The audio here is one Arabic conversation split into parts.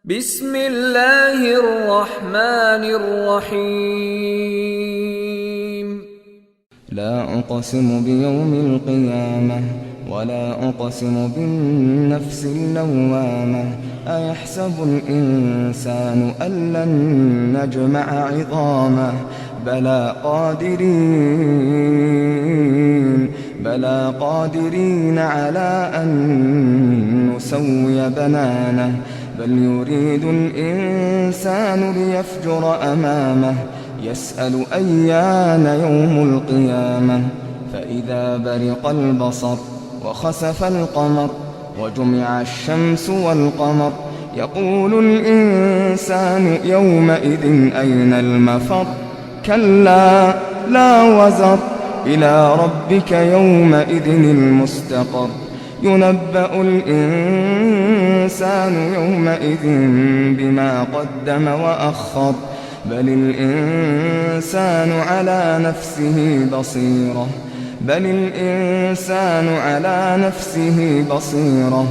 بسم الله الرحمن الرحيم. لا أقسم بيوم القيامة ولا أقسم بالنفس اللوامة أيحسب الإنسان أن لن نجمع عظامه بلى قادرين على أن نسوي بنانه بل يريد الإنسان ليفجر أمامه يسأل أيان يوم القيامة فإذا برق البصر وخسف القمر وجمع الشمس والقمر يقول الإنسان يومئذ أين المفر كلا لا وزر إلى ربك يومئذ المستقر ينبأ الإنسان يومئذ بما قدم وأخر بل الإنسان على نفسه بصيرة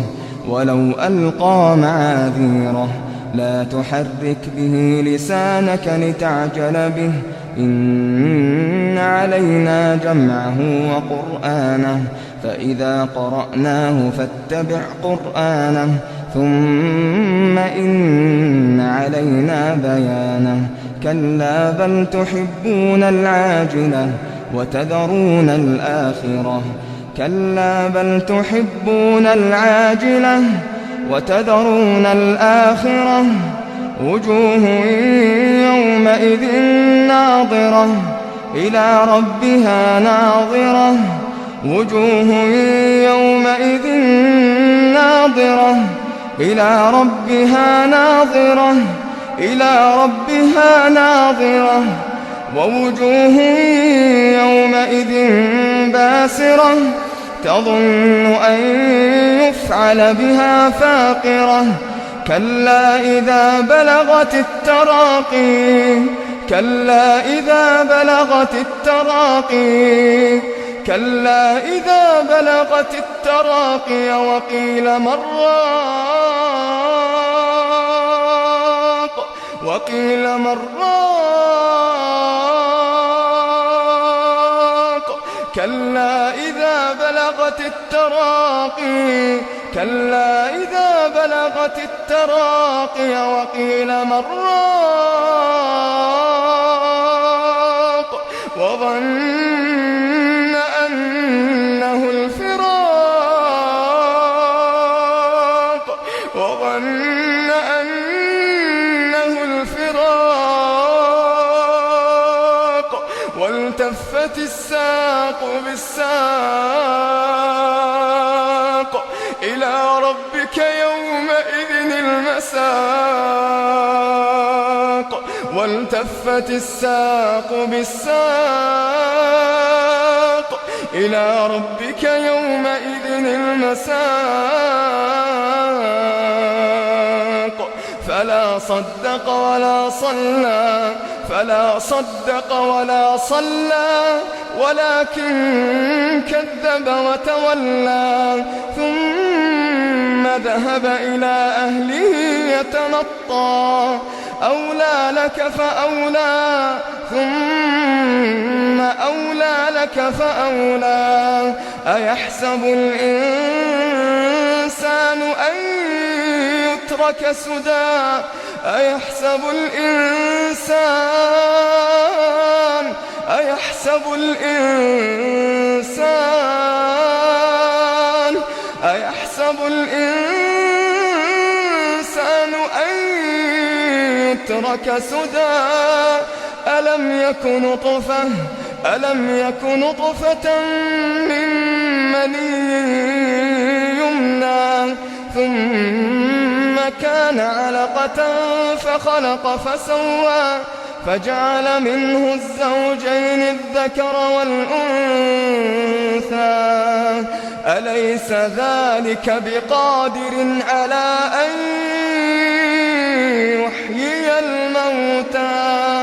ولو ألقى معاذيره لا تحرك به لسانك لتعجل به إن علينا جمعه وقرآنه فإذا قرأناه فاتبع قرآنه ثم إن علينا بيانه كلا بل تحبون العاجلة وتذرون الآخرة كلا بل تحبون العاجلة وتذرون الآخرة وجوه يومئذ ناظرة إلى ربها ناظرة وجوه يومئذ ناظرة إلى ربها ناظرة ووجوه يومئذ باسرة تظن أن يفعل بها فاقرة كلا إذا بلغت التراقي وقيل مراق كلا إذا بلغت التراقي وقيل مراق وظن أنه الفراق والتفت الساق بالساق إلى ربك يومئذ المساق والتفت الساق بالساق إلى ربك يومئذ المساق فلا صدق ولا صلى ولكن كذب وتولى ثم ذهب إلى أهله يتمطى أولى لك فأولى أيحسب الإنسان أن يترك سدى أيحسب الإنسان أن يترك سدى ألم يك نطفة من مني يمنى ثم كان علقة فخلق فسوى فجعل منه الزوجين الذكر والأنثى أليس ذلك بقادر على أن يحيي الموتى